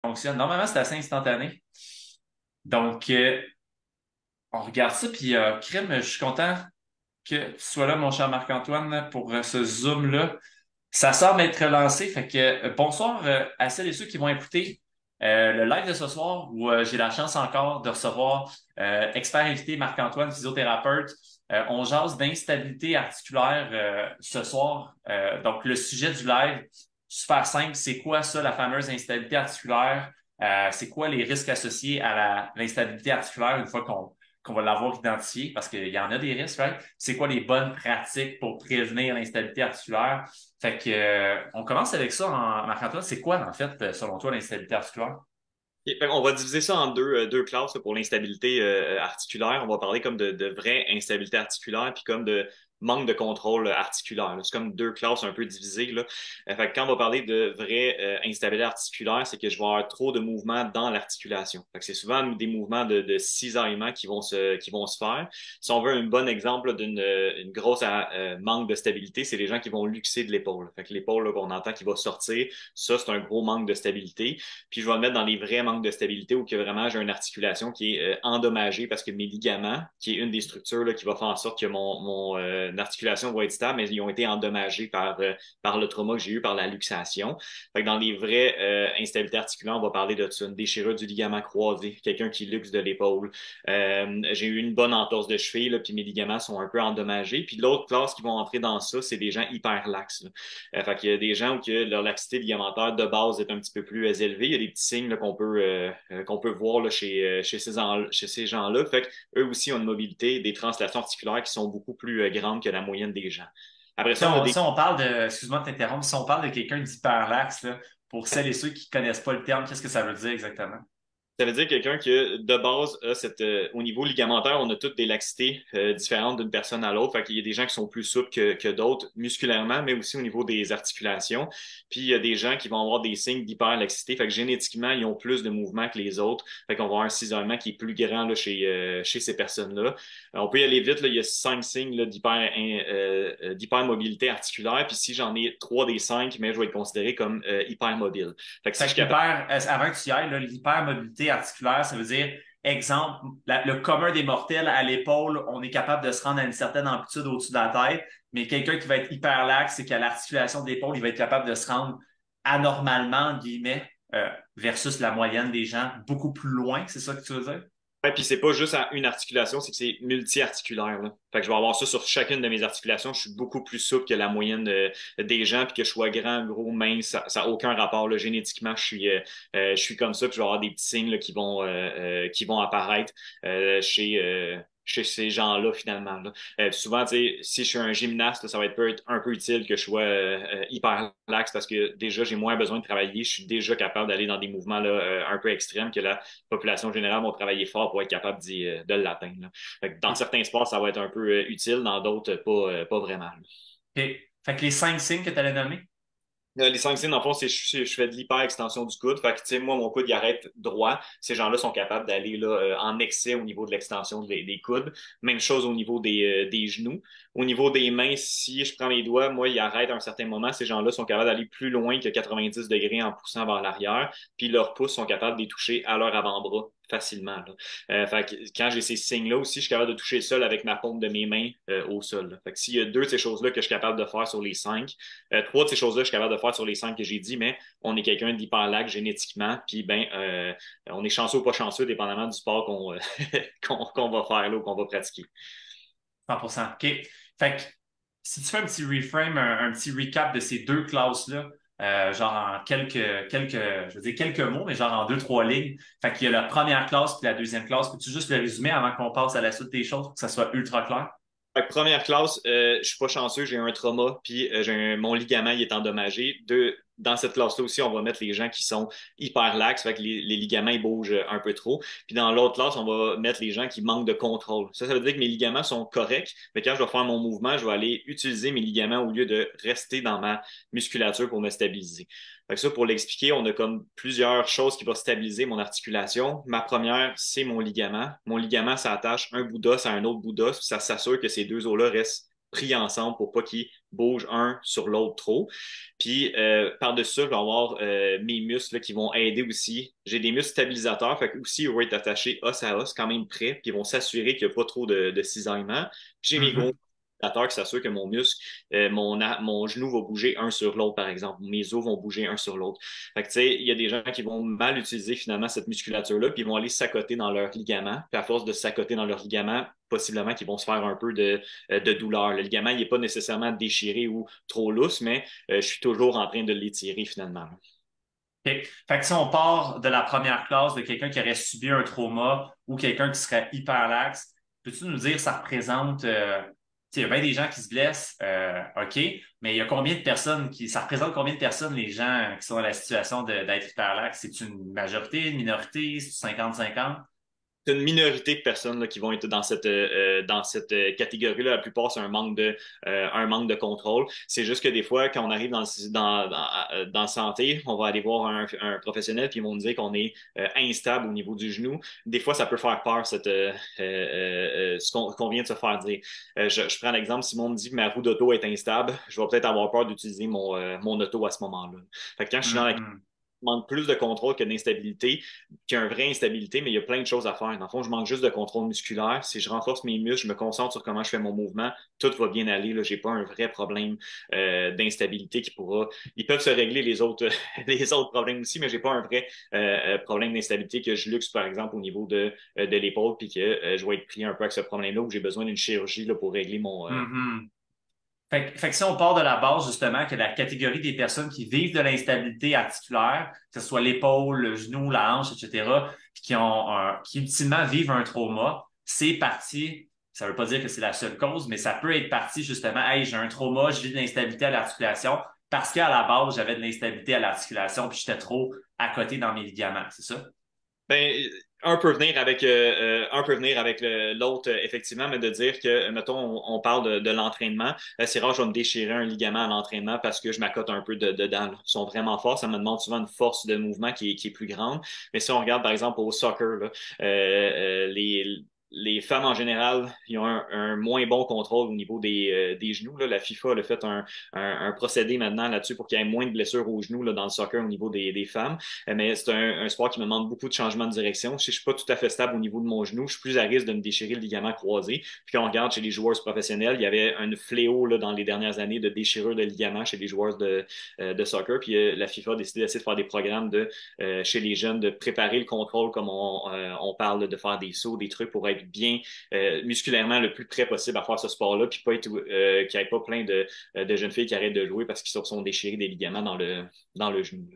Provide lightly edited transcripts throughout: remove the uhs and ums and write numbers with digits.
fonctionne. Normalement, c'est assez instantané. Donc, on regarde ça, puis crème, je suis content que tu sois là, mon cher Marc-Antoine, pour ce Zoom-là. Ça semble être lancé, fait que bonsoir à celles et ceux qui vont écouter le live de ce soir où j'ai la chance encore de recevoir expert invité Marc-Antoine, physiothérapeute. On jase d'instabilité articulaire ce soir. Donc, le sujet du live, super simple, c'est quoi ça, la fameuse instabilité articulaire? C'est quoi les risques associés à l'instabilité articulaire une fois qu'on va l'avoir identifié? Parce qu'il y en a des risques, right? C'est quoi les bonnes pratiques pour prévenir l'instabilité articulaire? Fait que, on commence avec ça, Marc-Antoine. C'est quoi, en fait, selon toi, l'instabilité articulaire? Ok, fait on va diviser ça en deux classes là, pour l'instabilité articulaire. On va parler comme de vraie instabilité articulaire, puis comme de manque de contrôle articulaire, là. C'est comme deux classes un peu divisées, là. Fait que quand on va parler de vraie instabilité articulaire, c'est que je vais avoir trop de mouvements dans l'articulation. Fait que c'est souvent des mouvements de cisaillement qui vont se faire. Si on veut un bon exemple d'une une grosse manque de stabilité, c'est les gens qui vont luxer de l'épaule. Fait que l'épaule là, qu'on entend qui va sortir, ça, c'est un gros manque de stabilité. Puis je vais le mettre dans les vrais manques de stabilité où que vraiment j'ai une articulation qui est endommagée parce que mes ligaments, qui est une des structures là, qui va faire en sorte que mon articulation va être stable, mais ils ont été endommagés par le trauma que j'ai eu par la luxation. Fait que dans les vraies instabilités articulaires, on va parler de ça, une déchirure du ligament croisé, quelqu'un qui luxe de l'épaule. J'ai eu une bonne entorse de cheville, là, puis mes ligaments sont un peu endommagés. Puis l'autre classe qui vont entrer dans ça, c'est des gens hyper laxes, là. Fait qu'il y a des gens où que leur laxité ligamentaire de base est un petit peu plus élevée. Il y a des petits signes là, qu'on peut voir là, chez ces gens-là. Fait qu'eux aussi ont une mobilité, des translations articulaires qui sont beaucoup plus grandes que la moyenne des gens. Après Si ça, on a on, des si on parle de, excuse-moi de t'interrompre, si on parle de quelqu'un d'hyperlaxe, là, pour celles et ceux qui connaissent pas le terme, qu'est-ce que ça veut dire exactement? Ça veut dire quelqu'un qui, de base, a au niveau ligamentaire, on a toutes des laxités différentes d'une personne à l'autre. Fait qu'il y a des gens qui sont plus souples que d'autres musculairement, mais aussi au niveau des articulations. Puis il y a des gens qui vont avoir des signes d'hyperlaxité. Fait que génétiquement, ils ont plus de mouvements que les autres. Fait qu'on va avoir un cisaillement qui est plus grand là, chez ces personnes-là. On peut y aller vite, là. Il y a 5 signes là, d'hypermobilité articulaire. Puis si j'en ai 3 des 5, mais je vais être considéré comme hypermobile. Fait que si je Fait suis que capable. avant que tu y ailles, là, l'hypermobilité articulaire, ça veut dire, exemple, le commun des mortels à l'épaule, on est capable de se rendre à une certaine amplitude au-dessus de la tête, mais quelqu'un qui va être hyperlaxe, c'est qu'à l'articulation de l'épaule, il va être capable de se rendre anormalement, entre guillemets, versus la moyenne des gens, beaucoup plus loin, c'est ça que tu veux dire? Ouais, puis c'est pas juste à une articulation, c'est que c'est multi-articulaire, là. Fait que je vais avoir ça sur chacune de mes articulations. Je suis beaucoup plus souple que la moyenne des gens, puis que je sois grand, gros, mince, ça a aucun rapport, là. Génétiquement, je suis comme ça, puis je vais avoir des petits signes là, qui vont apparaître chez ces gens-là, finalement, là. Souvent, tu sais, si je suis un gymnaste, là, ça va être un peu utile que je sois hyper lax parce que déjà, j'ai moins besoin de travailler. Je suis déjà capable d'aller dans des mouvements là, un peu extrêmes que la population générale vont travailler fort pour être capable de l'atteindre, là. Fait que dans certains sports, ça va être un peu utile, dans d'autres, pas vraiment, là. OK. Fait que les 5 signes que tu allais nommer, Les 5 signes, en fond, c'est je fais de l'hyper-extension du coude. Fait que, tu sais, moi, mon coude, il arrête droit. Ces gens-là sont capables d'aller là, en excès au niveau de l'extension des coudes. Même chose au niveau des genoux. Au niveau des mains, si je prends mes doigts, moi, ils arrêtent à un certain moment. Ces gens-là sont capables d'aller plus loin que 90 degrés en poussant vers l'arrière. Puis leurs pouces sont capables de les toucher à leur avant-bras facilement, là. Fait que quand j'ai ces signes-là aussi, je suis capable de toucher le sol avec ma paume de mes mains au sol, là. Fait que s'il y a 2 de ces choses-là que je suis capable de faire sur les 5, 3 de ces choses-là, je suis capable de faire sur les 5 que j'ai dit, mais on est quelqu'un d'hyperlac génétiquement, puis ben, on est chanceux ou pas chanceux, dépendamment du sport qu'on va faire là ou qu'on va pratiquer. 100%. OK. Fait que si tu fais un petit reframe, un petit recap de ces deux classes-là, genre en je veux dire quelques mots, mais genre en deux, trois lignes. Fait qu'il y a la première classe puis la deuxième classe. Peux-tu juste le résumer avant qu'on passe à la suite des choses pour que ça soit ultra clair? Fait que première classe, je suis pas chanceux, j'ai un trauma, puis mon ligament il est endommagé. Dans cette classe-là aussi, on va mettre les gens qui sont hyper lax, fait que les ligaments ils bougent un peu trop. Puis dans l'autre classe, on va mettre les gens qui manquent de contrôle. Ça veut dire que mes ligaments sont corrects, mais quand je vais faire mon mouvement, je vais aller utiliser mes ligaments au lieu de rester dans ma musculature pour me stabiliser. Fait que ça, pour l'expliquer, on a comme plusieurs choses qui vont stabiliser mon articulation. Ma première, c'est mon ligament. Mon ligament s'attache un bout d'os à un autre bout d'os, puis ça s'assure que ces deux os-là restent pris ensemble pour pas qu'ils bougent un sur l'autre trop. Puis par-dessus ça, je vais avoir mes muscles là, qui vont aider aussi. J'ai des muscles stabilisateurs, fait que aussi ils vont être attachés os à os, quand même près, puis ils vont s'assurer qu'il n'y a pas trop de cisaillement. Puis j'ai mes gros Mhm. qui s'assure que mon muscle, mon genou va bouger un sur l'autre, par exemple. Mes os vont bouger un sur l'autre. Fait que, tu sais, il y a des gens qui vont mal utiliser finalement cette musculature-là, puis ils vont aller s'accoter dans leur ligament. Puis à force de s'accoter dans leur ligament, possiblement qu'ils vont se faire un peu de douleur. Le ligament, il n'est pas nécessairement déchiré ou trop lousse, mais je suis toujours en train de l'étirer finalement. OK. Fait que si on part de la première classe de quelqu'un qui aurait subi un trauma ou quelqu'un qui serait hyper lax, peux-tu nous dire ça représente, tu sais, il y a bien des gens qui se blessent, OK, mais il y a combien de personnes ça représente combien de personnes les gens qui sont dans la situation d'être hyper lax? C'est une majorité, une minorité, c'est 50-50? C'est une minorité de personnes là, qui vont être dans cette catégorie-là. La plupart, c'est un manque de contrôle. C'est juste que des fois, quand on arrive dans la santé, on va aller voir un professionnel puis ils vont nous dire qu'on est instable au niveau du genou. Des fois, ça peut faire peur, qu'on vient de se faire dire. Je prends l'exemple, si on me dit que ma roue d'auto est instable, je vais peut-être avoir peur d'utiliser mon auto à ce moment-là. Fait que quand je suis dans la Mhm. manque plus de contrôle que d'instabilité, qu'il y a une vraie instabilité, mais il y a plein de choses à faire. Dans le fond, je manque juste de contrôle musculaire. Si je renforce mes muscles, je me concentre sur comment je fais mon mouvement, tout va bien aller. Là, j'ai pas un vrai problème d'instabilité qui pourra. Ils peuvent se régler les autres, les autres problèmes aussi, mais j'ai pas un vrai problème d'instabilité que je luxe, par exemple, au niveau de l'épaule, puis que je vais être pris un peu avec ce problème-là où j'ai besoin d'une chirurgie là, pour régler Mhm. Fait que si on part de la base, justement, que la catégorie des personnes qui vivent de l'instabilité articulaire, que ce soit l'épaule, le genou, la hanche, etc., puis qui ultimement vivent un trauma, c'est parti. Ça veut pas dire que c'est la seule cause, mais ça peut être parti, justement, hey, j'ai un trauma, je vis de l'instabilité à l'articulation, parce qu'à la base, j'avais de l'instabilité à l'articulation, puis j'étais trop à côté dans mes ligaments, c'est ça? Ben, un peut venir avec l'autre, effectivement, mais de dire que, mettons, on parle de l'entraînement. C'est rare, je vais me déchirer un ligament à l'entraînement parce que je m'accote un peu dedans, là. Ils sont vraiment forts. Ça me demande souvent une force de mouvement qui est plus grande. Mais si on regarde, par exemple, au soccer, là, les femmes en général, ils ont un moins bon contrôle au niveau des genoux. Là. La FIFA a fait un procédé maintenant là-dessus pour qu'il y ait moins de blessures aux genoux là, dans le soccer au niveau des femmes. Mais c'est un sport qui me demande beaucoup de changements de direction. Si je suis pas tout à fait stable au niveau de mon genou, je suis plus à risque de me déchirer le ligament croisé. Puis quand on regarde chez les joueurs professionnels, il y avait un fléau là, dans les dernières années de déchirure de ligaments chez les joueurs de soccer. Puis la FIFA a décidé d'essayer de faire des programmes chez les jeunes de préparer le contrôle comme on parle de faire des sauts, des trucs pour être bien musculairement le plus près possible à faire ce sport-là, puis pas être qu'il n'y ait pas plein de jeunes filles qui arrêtent de jouer parce qu'ils se sont déchirés des ligaments dans le genou.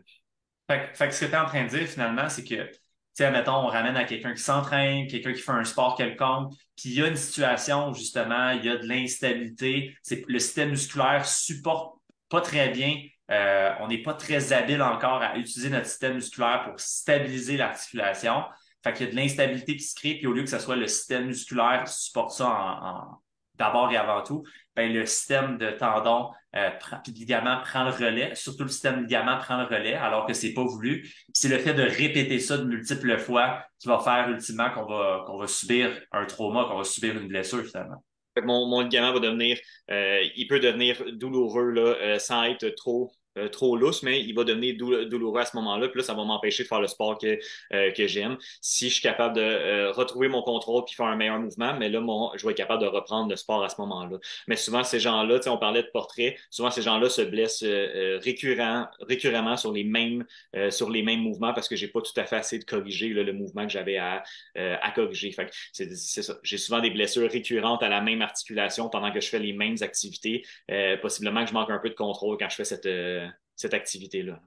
Fait que ce que tu es en train de dire finalement, c'est que, tu sais, mettons, on ramène à quelqu'un qui s'entraîne, quelqu'un qui fait un sport quelconque, puis il y a une situation où justement, il y a de l'instabilité, le système musculaire supporte pas très bien, on n'est pas très habile encore à utiliser notre système musculaire pour stabiliser l'articulation. Fait qu'il y a de l'instabilité qui se crée, puis au lieu que ce soit le système musculaire qui supporte ça d'abord et avant tout, ben, le système de tendons puis le ligament prend le relais, surtout le système ligament prend le relais alors que c'est pas voulu. C'est le fait de répéter ça de multiples fois qui va faire ultimement qu'on va subir un trauma, qu'on va subir une blessure finalement. Fait que mon ligament va devenir, il peut devenir douloureux là, sans être trop lousse, mais il va devenir douloureux à ce moment-là. Puis là, ça va m'empêcher de faire le sport que j'aime. Si je suis capable de retrouver mon contrôle puis faire un meilleur mouvement, mais là, je vais être capable de reprendre le sport à ce moment-là. Mais souvent, ces gens-là, tu sais, on parlait de portrait, souvent ces gens-là se blessent récurremment sur les mêmes mouvements parce que j'ai pas tout à fait assez de corriger là, le mouvement que j'avais à corriger. Fait que c'est ça. J'ai souvent des blessures récurrentes à la même articulation pendant que je fais les mêmes activités. Possiblement que je manque un peu de contrôle quand je fais cette activité-là.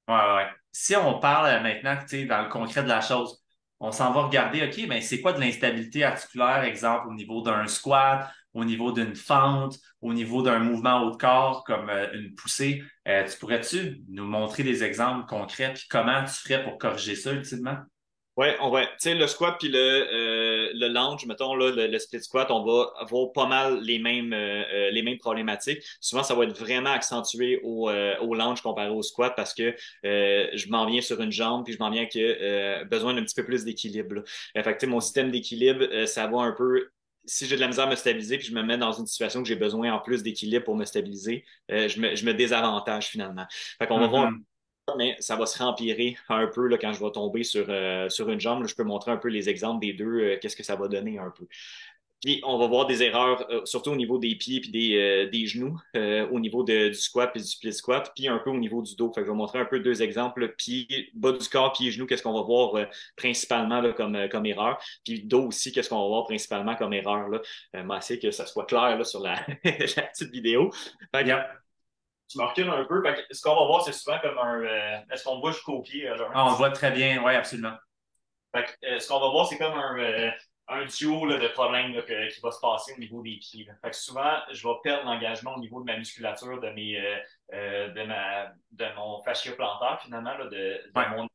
Ouais, ouais. Si on parle maintenant, tu sais, dans le concret de la chose, on s'en va regarder, OK, mais c'est quoi de l'instabilité articulaire, exemple, au niveau d'un squat, au niveau d'une fente, au niveau d'un mouvement haut de corps, comme une poussée. Tu pourrais-tu nous montrer des exemples concrets, puis comment tu ferais pour corriger ça ultimement? Ouais, tu sais, le squat puis le lunge, mettons, là, le split squat, on va avoir pas mal les mêmes problématiques. Souvent, ça va être vraiment accentué au lunge comparé au squat parce que je m'en viens sur une jambe puis je m'en viens avec besoin d'un petit peu plus d'équilibre, là. Fait que, tu sais, mon système d'équilibre, ça va un peu si j'ai de la misère à me stabiliser puis je me mets dans une situation que j'ai besoin en plus d'équilibre pour me stabiliser, je me désavantage finalement. Fait qu'on va voir, Mhm. mais ça va se rempirer un peu là, quand je vais tomber sur une jambe. Là, je peux montrer un peu les exemples des deux, qu'est-ce que ça va donner un peu. Puis on va voir des erreurs, surtout au niveau des pieds puis des genoux, au niveau du squat puis du split squat, puis un peu au niveau du dos. Fait que je vais montrer un peu deux exemples. Pieds, bas du corps, pieds, genoux, qu'est-ce qu'on va voir principalement là, comme erreur. Puis dos aussi, qu'est-ce qu'on va voir principalement comme erreur. Là. M'essayer que ça soit clair là, sur la petite vidéo. Fait que Yep. tu me recules un peu. Fait que ce qu'on va voir, c'est souvent comme un. Est-ce qu'on voit jusqu'au pied, Laurent? Ah, on le voit très bien, oui, absolument. Fait que, ce qu'on va voir, c'est comme un duo là, de problèmes là, qui va se passer au niveau des pieds. Là. Fait que souvent, je vais perdre l'engagement au niveau de ma musculature, de mon fascia plantaire, finalement, là, de Ouais, mon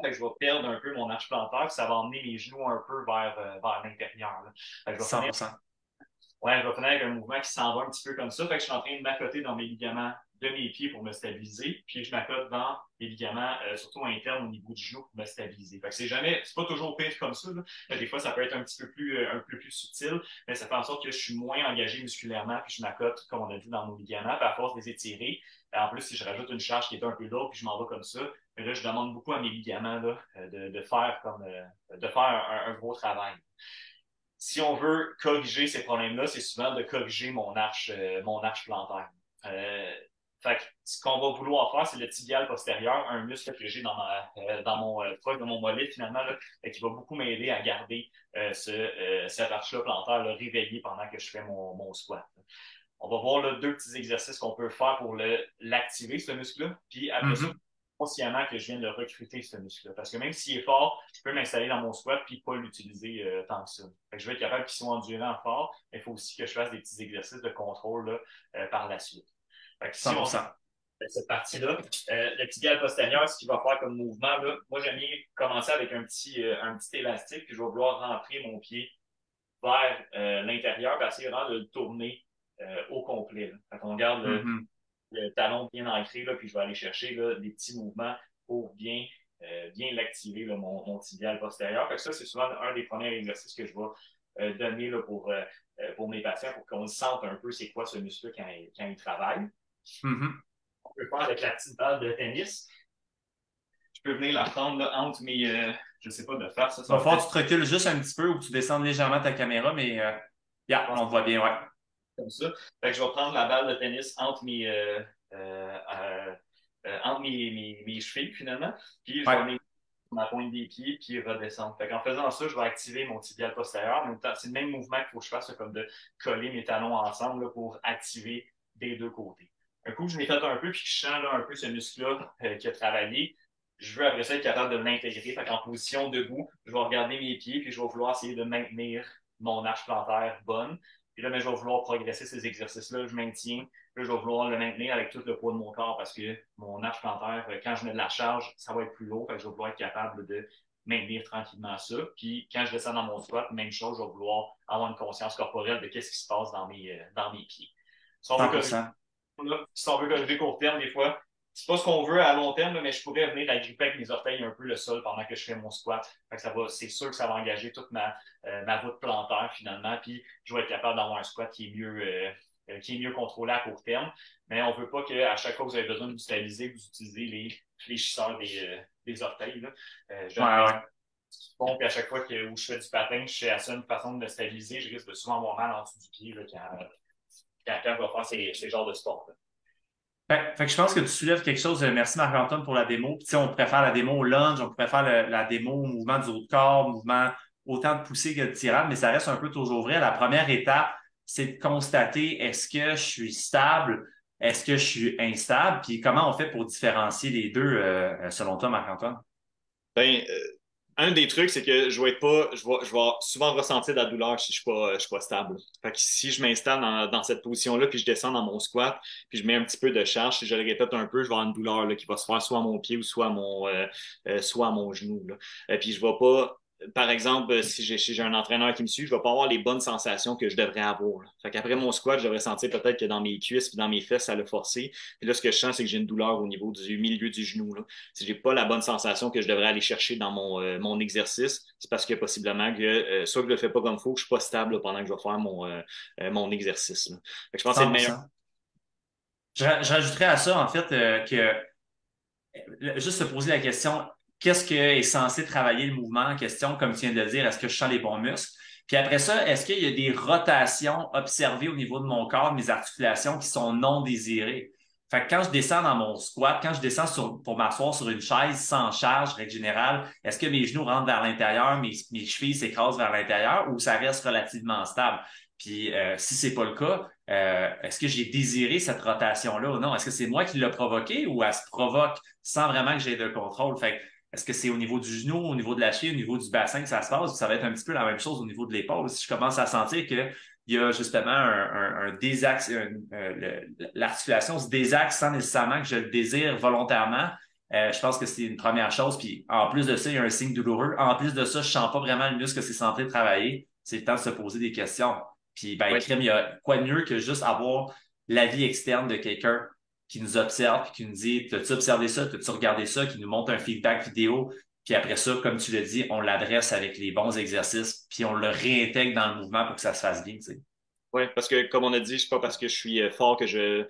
fait que je vais perdre un peu mon arche plantaire, puis ça va emmener mes genoux un peu vers l'intérieur. Là. Fait que je vais finir 100%. Ouais, je vais finir avec un mouvement qui s'en va un petit peu comme ça. Fait que je suis en train de m'accoter dans mes ligaments de mes pieds pour me stabiliser. Puis je m'accote dans les ligaments, surtout internes au niveau du genou pour me stabiliser. Fait que c'est pas toujours pire comme ça. Là. Des fois, ça peut être un peu plus subtil, mais ça fait en sorte que je suis moins engagé musculairement, puis je m'accote, comme on a dit, dans nos ligaments. Puis à force de les étirer, en plus, si je rajoute une charge qui est un peu lourde, puis je m'en vais comme ça, mais là, je demande beaucoup à mes ligaments là, de faire un gros travail. Si on veut corriger ces problèmes-là, c'est souvent de corriger mon arche plantaire. Euh, fait que ce qu'on va vouloir faire, c'est le tibial postérieur, un muscle que j'ai dans mon proche de mon mollet finalement, là, qui va beaucoup m'aider à garder cette arche-là plantaire là, réveillée pendant que je fais mon squat. On va voir là, deux petits exercices qu'on peut faire pour l'activer, ce muscle-là. Puis après ça, Mhm. consciemment que je viens de recruter ce muscle-là. Parce que même s'il est fort, je peux m'installer dans mon squat puis pas l'utiliser tant que ça. Fait que je vais être capable qu'il soit endurant fort, mais il faut aussi que je fasse des petits exercices de contrôle là, par la suite. Fait que si on 100%. cette partie-là. Le tibial postérieur, ce qu'il va faire comme mouvement, là, moi j'aime bien commencer avec un petit élastique, puis je vais vouloir rentrer mon pied vers l'intérieur, puis essayer vraiment de le tourner au complet. Là. Fait qu'on garde Mhm. le talon bien ancré, là, puis je vais aller chercher là, des petits mouvements pour bien l'activer, là, mon tibial postérieur. Fait que ça, c'est souvent un des premiers exercices que je vais donner là, pour mes patients pour qu'on sente un peu c'est quoi ce muscle quand il travaille. Mhm. On peut faire avec la petite balle de tennis. Je peux venir la prendre là, entre mes. Je ne sais pas de faire ça, Il ça va va falloir peut-être que tu te recules juste un petit peu ou que tu descendes légèrement ta caméra, mais je yeah, pense, on te voit bien, ouais. comme ça. Fait que je vais prendre la balle de tennis entre mes chevilles, finalement. Puis je vais Ouais. venir ma pointe des pieds, puis redescendre. Fait qu'en faisant ça, je vais activer mon tibial postérieur. En même temps, c'est le même mouvement qu'il faut que je fasse, comme de coller mes talons ensemble là, pour activer des deux côtés. Un coup, je l'ai fait un peu, puis que je sens là, un peu ce muscle-là qui a travaillé. Je veux après ça être capable de l'intégrer. Fait qu'en position debout, je vais regarder mes pieds, puis je vais vouloir essayer de maintenir mon arche plantaire bonne. Puis là, mais je vais vouloir progresser ces exercices-là. Je maintiens. Là, je vais vouloir le maintenir avec tout le poids de mon corps parce que mon arche plantaire, quand je mets de la charge, ça va être plus lourd. Fait que je vais vouloir être capable de maintenir tranquillement ça. Puis quand je descends dans mon squat, même chose, je vais vouloir avoir une conscience corporelle de qu'est-ce qui se passe dans mes pieds. Si on veut corriger 100%. si on veut corriger court terme, des fois, c'est pas ce qu'on veut à long terme, mais je pourrais venir agripper avec mes orteils un peu le sol pendant que je fais mon squat. Fait que c'est sûr que ça va engager toute ma voûte plantaire finalement, puis je vais être capable d'avoir un squat qui est mieux contrôlé à court terme. Mais on ne veut pas qu'à chaque fois que vous avez besoin de vous stabiliser, vous utilisez les fléchisseurs des orteils. Là. Je Ouais, donne un ouais. bon, puis à chaque fois où je fais du patin, je fais à ça une façon de me stabiliser, je risque de souvent avoir mal en dessous du pied là, quand je vais faire ces genres de sport. Là. Fait que je pense que tu soulèves quelque chose. Merci Marc-Antoine pour la démo. Puis, tu sais, on pourrait faire la démo au lunge, on pourrait faire la démo au mouvement du haut de corps, mouvement autant de poussée que de tirade, mais ça reste un peu toujours vrai. La première étape, c'est de constater est-ce que je suis stable, est-ce que je suis instable, puis comment on fait pour différencier les deux, selon toi, Marc-Antoine? Ben, un des trucs, c'est que je vais être pas, je vais souvent ressentir de la douleur si je suis pas stable. Fait que si je m'installe dans cette position-là, puis je descends dans mon squat, puis je mets un petit peu de charge, si je le répète un peu, je vais avoir une douleur là, qui va se faire soit à mon pied ou soit à mon genou. Là. Puis je vais pas par exemple, si j'ai un entraîneur qui me suit, je vais pas avoir les bonnes sensations que je devrais avoir. Là. Fait qu'après mon squat, je devrais sentir peut-être que dans mes cuisses et dans mes fesses, ça l'a forcé. Puis là, ce que je sens, c'est que j'ai une douleur au niveau du milieu du genou. Là. Si j'ai pas la bonne sensation que je devrais aller chercher dans mon exercice, c'est parce que possiblement que soit que je le fais pas comme il faut, que je suis pas stable là, pendant que je vais faire mon exercice. Là. Fait que je pense que c'est le meilleur. 100%. Je rajouterais à ça, en fait, que juste se poser la question, qu'est-ce que est censé travailler le mouvement en question, comme tu viens de le dire, est-ce que je sens les bons muscles? Puis après ça, est-ce qu'il y a des rotations observées au niveau de mon corps, de mes articulations qui sont non désirées? Fait que quand je descends dans mon squat, quand je descends pour m'asseoir sur une chaise sans charge, règle générale, est-ce que mes genoux rentrent vers l'intérieur, mes chevilles s'écrasent vers l'intérieur ou ça reste relativement stable? Puis si c'est pas le cas, est-ce que j'ai désiré cette rotation-là ou non? Est-ce que c'est moi qui l'ai provoqué ou elle se provoque sans vraiment que j'ai de contrôle? Fait que, est-ce que c'est au niveau du genou, au niveau de la cheville, au niveau du bassin que ça se passe? Ou ça va être un petit peu la même chose au niveau de l'épaule. Si je commence à sentir qu'il y a justement un désaxe, l'articulation se désaxe sans nécessairement que je le désire volontairement, je pense que c'est une première chose. Puis en plus de ça, il y a un signe douloureux. En plus de ça, je sens pas vraiment le muscle que c'est censé travailler. C'est le temps de se poser des questions. Puis, ben, Ouais. crème, il y a quoi de mieux que juste avoir l'avis externe de quelqu'un qui nous observe puis qui nous dit, t'as-tu observé ça, t'as-tu regardé ça, qui nous montre un feedback vidéo. Puis après ça, comme tu l'as dit, on l'adresse avec les bons exercices, puis on le réintègre dans le mouvement pour que ça se fasse bien, tu sais. Oui, parce que comme on a dit, c'est pas parce que je suis fort que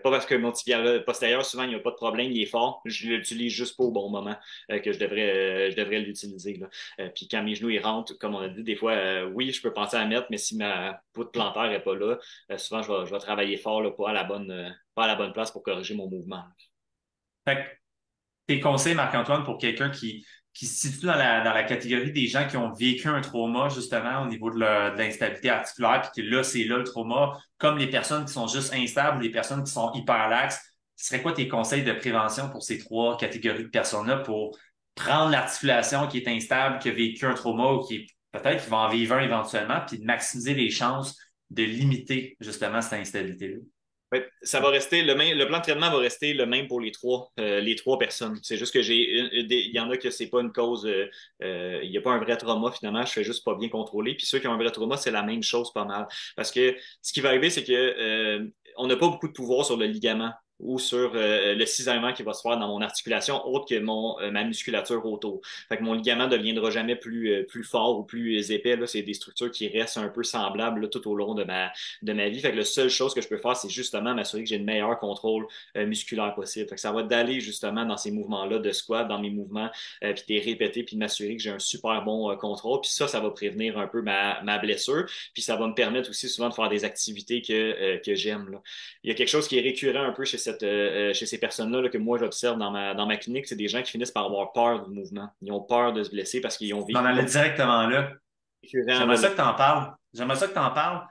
pas parce que mon tibia postérieur, souvent, il n'y a pas de problème, il est fort. Je l'utilise juste pas au bon moment que je devrais l'utiliser. Là. Puis quand mes genoux ils rentrent, comme on a dit, des fois, oui, je peux penser à mettre, mais si ma poutre plantaire est pas là, souvent je vais travailler fort là, pas à la bonne place pour corriger mon mouvement. Fait que tes conseils, Marc-Antoine, pour quelqu'un qui se situe dans la catégorie des gens qui ont vécu un trauma, justement, au niveau de l'instabilité articulaire, puis que là, c'est là le trauma, comme les personnes qui sont juste instables ou les personnes qui sont hyper laxes, ce serait quoi tes conseils de prévention pour ces trois catégories de personnes-là pour prendre l'articulation qui est instable, qui a vécu un trauma ou qui est peut-être qui va en vivre un éventuellement, puis de maximiser les chances de limiter justement cette instabilité-là? Ouais, ça va rester le plan de traitement va rester le même pour les trois personnes. C'est juste que il y en a que c'est pas une cause, il n'y a pas un vrai trauma finalement, je fais juste pas bien contrôler. Puis ceux qui ont un vrai trauma, c'est la même chose pas mal. Parce que ce qui va arriver, c'est que on n'a pas beaucoup de pouvoir sur le ligament ou sur le cisaillement qui va se faire dans mon articulation autre que ma musculature autour. Fait que mon ligament ne deviendra jamais plus fort ou plus épais. Là. C'est des structures qui restent un peu semblables là, tout au long de ma vie. Fait que la seule chose que je peux faire, c'est justement m'assurer que j'ai le meilleur contrôle musculaire possible. Fait que ça va d'aller justement dans ces mouvements-là de squat, dans mes mouvements, puis de les répéter, puis de m'assurer que j'ai un super bon contrôle. Puis ça va prévenir un peu ma blessure. Puis ça va me permettre aussi souvent de faire des activités que j'aime. Là. Il y a quelque chose qui est récurrent un peu chez ces personnes-là là, que moi j'observe dans ma clinique, c'est des gens qui finissent par avoir peur du mouvement. Ils ont peur de se blesser parce qu'ils ont Je m'en vécu allais directement là. récurrent J'aimerais là, ça que tu en parles. J'aimerais ça que tu en parles.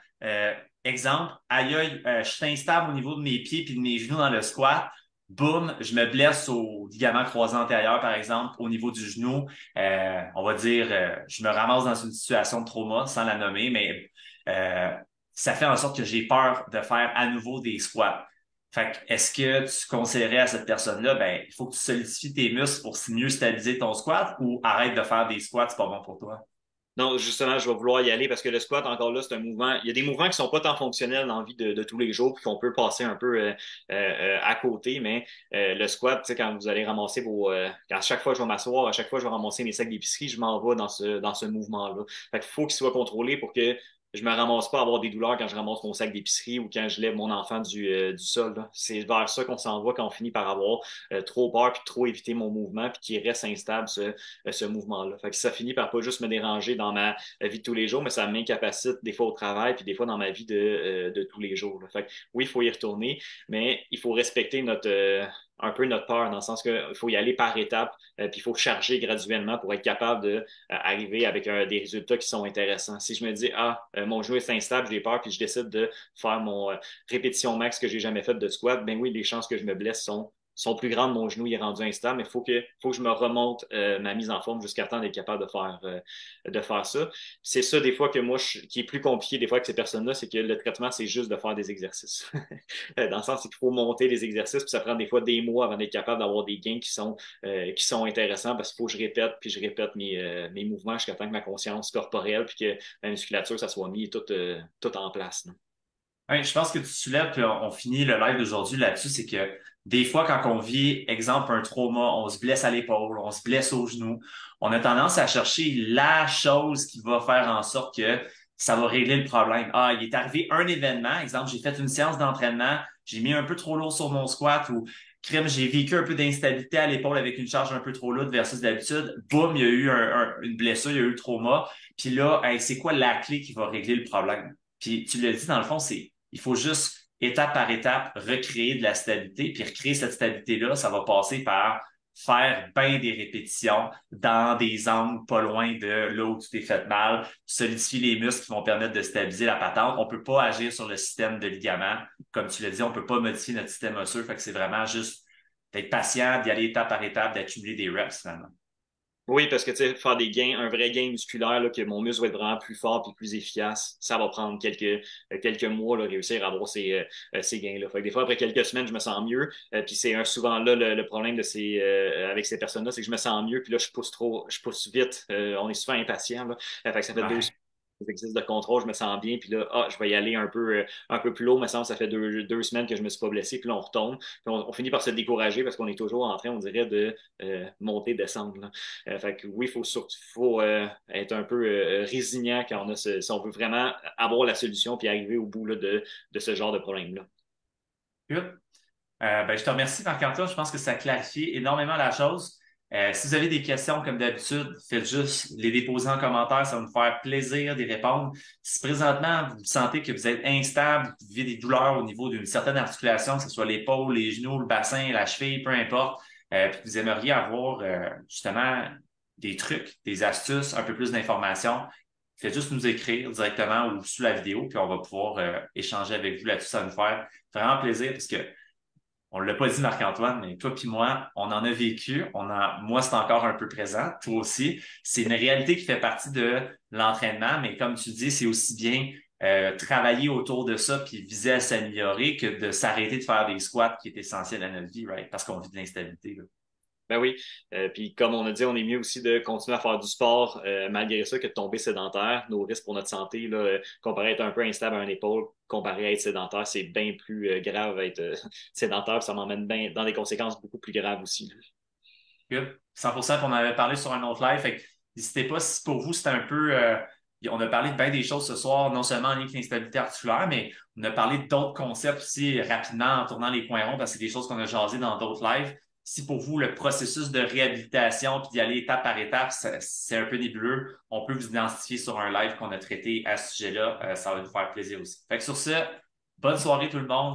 Exemple, aïe aïe, je suis instable au niveau de mes pieds puis de mes genoux dans le squat. Boum, je me blesse au ligament croisé antérieur, par exemple, au niveau du genou. On va dire, je me ramasse dans une situation de trauma, sans la nommer, mais ça fait en sorte que j'ai peur de faire à nouveau des squats. Fait que, est-ce que tu conseillerais à cette personne-là, ben, il faut que tu solidifies tes muscles pour mieux stabiliser ton squat ou arrête de faire des squats, c'est pas bon pour toi? non, justement, je vais vouloir y aller parce que le squat, encore là, c'est un mouvement. Il y a des mouvements qui sont pas tant fonctionnels dans la vie de tous les jours, puis qu'on peut passer un peu à côté, mais le squat, tu sais, quand vous allez ramasser à chaque fois que je vais m'asseoir, à chaque fois que je vais ramasser mes sacs d'épicerie, je m'en vais dans ce mouvement-là. Fait qu'il faut qu'il soit contrôlé pour que je me ramasse pas à avoir des douleurs quand je ramasse mon sac d'épicerie ou quand je lève mon enfant du sol. Là. C'est vers ça qu'on s'en va quand on finit par avoir trop peur puis trop éviter mon mouvement puis qu'il reste instable ce mouvement-là. Fait que ça finit par pas juste me déranger dans ma vie de tous les jours, mais ça m'incapacite des fois au travail puis des fois dans ma vie de tous les jours. Là. Fait que oui, il faut y retourner, mais il faut respecter un peu notre peur, dans le sens qu'il faut y aller par étapes, puis il faut charger graduellement pour être capable d'arriver avec des résultats qui sont intéressants. Si je me dis, mon genou est instable, j'ai peur, puis je décide de faire mon répétition max que j'ai jamais faite de squat, ben oui, les chances que je me blesse sont sont plus grandes, mon genou il est rendu instable, mais faut que je me remonte ma mise en forme jusqu'à temps d'être capable de faire ça. C'est ça, des fois, qui est plus compliqué, des fois, avec ces personnes-là, c'est que le traitement, c'est juste de faire des exercices. Dans le sens, c'est qu'il faut monter les exercices, puis ça prend des fois des mois avant d'être capable d'avoir des gains qui sont intéressants parce qu'il faut que je répète, puis je répète mes mouvements jusqu'à temps que ma conscience corporelle, puis que la musculature, ça soit mis tout en place, là. Ouais, je pense que tu soulèves, puis on finit le live d'aujourd'hui là-dessus, c'est que des fois, quand on vit, exemple, un trauma, on se blesse à l'épaule, on se blesse au genou, on a tendance à chercher la chose qui va faire en sorte que ça va régler le problème. Ah, il est arrivé un événement, exemple, j'ai fait une séance d'entraînement, j'ai mis un peu trop lourd sur mon squat ou crème, j'ai vécu un peu d'instabilité à l'épaule avec une charge un peu trop lourde versus d'habitude. Boum, il y a eu une blessure, il y a eu le trauma. Puis là, hey, c'est quoi la clé qui va régler le problème? Puis tu l'as dit, dans le fond, il faut juste, étape par étape, recréer de la stabilité. Puis recréer cette stabilité-là, ça va passer par faire bien des répétitions dans des angles pas loin de là où tu t'es fait mal, solidifier les muscles qui vont permettre de stabiliser la patente. On peut pas agir sur le système de ligaments. Comme tu l'as dit, on peut pas modifier notre système osseux. Fait que c'est vraiment juste d'être patient, d'y aller étape par étape, d'accumuler des reps, finalement. Oui, parce que tu sais, faire des gains, un vrai gain musculaire, là, que mon muscle va être vraiment plus fort et plus efficace, ça va prendre quelques mois, là, réussir à avoir ces gains-là. Fait que des fois, après quelques semaines, je me sens mieux. Puis c'est souvent là le problème avec ces personnes-là, c'est que je me sens mieux, puis là, je pousse vite. On est souvent impatient, là. Fait que ça fait deux Ouais. exercices de contrôle, je me sens bien, puis là, je vais y aller un peu plus lourd, mais ça fait deux semaines que je me suis pas blessé, puis là, on retombe, puis on finit par se décourager parce qu'on est toujours en train, on dirait, de monter, descendre, là. Fait que oui, faut être un peu résilient quand si on veut vraiment avoir la solution puis arriver au bout là, de ce genre de problème-là. Good. Ben, je te remercie, Marc-Antoine. Je pense que ça clarifie énormément la chose. Si vous avez des questions, comme d'habitude, faites juste les déposer en commentaire. Ça va nous faire plaisir d'y répondre. Si présentement, vous sentez que vous êtes instable, vous vivez des douleurs au niveau d'une certaine articulation, que ce soit l'épaule, les genoux, le bassin, la cheville, peu importe, puis que vous aimeriez avoir justement des trucs, des astuces, un peu plus d'informations, faites juste nous écrire directement ou sous la vidéo, puis on va pouvoir échanger avec vous là-dessus. Ça va nous faire vraiment plaisir parce que on l'a pas dit, Marc-Antoine, mais toi puis moi, on en a vécu. Moi, c'est encore un peu présent. Toi aussi. C'est une réalité qui fait partie de l'entraînement, mais comme tu dis, c'est aussi bien travailler autour de ça puis viser à s'améliorer que de s'arrêter de faire des squats qui est essentiel à notre vie, right? Parce qu'on vit de l'instabilité, là. Ben oui. Puis comme on a dit, on est mieux aussi de continuer à faire du sport malgré ça que de tomber sédentaire. Nos risques pour notre santé, là, comparé à être un peu instable à un épaule, comparé à être sédentaire, c'est bien plus grave à être sédentaire. Puis ça m'emmène bien dans des conséquences beaucoup plus graves aussi, là. Good. 100%, puis on avait parlé sur un autre live. Fait que n'hésitez pas si pour vous c'était un peu. On a parlé de bien des choses ce soir, non seulement en lien avec l'instabilité articulaire, mais on a parlé d'autres concepts aussi rapidement en tournant les points ronds parce que c'est des choses qu'on a jasées dans d'autres lives. Si pour vous le processus de réhabilitation puis d'y aller étape par étape, c'est un peu nébuleux, on peut vous identifier sur un live qu'on a traité à ce sujet-là. Ça va nous faire plaisir aussi. Fait que sur ce, bonne soirée tout le monde.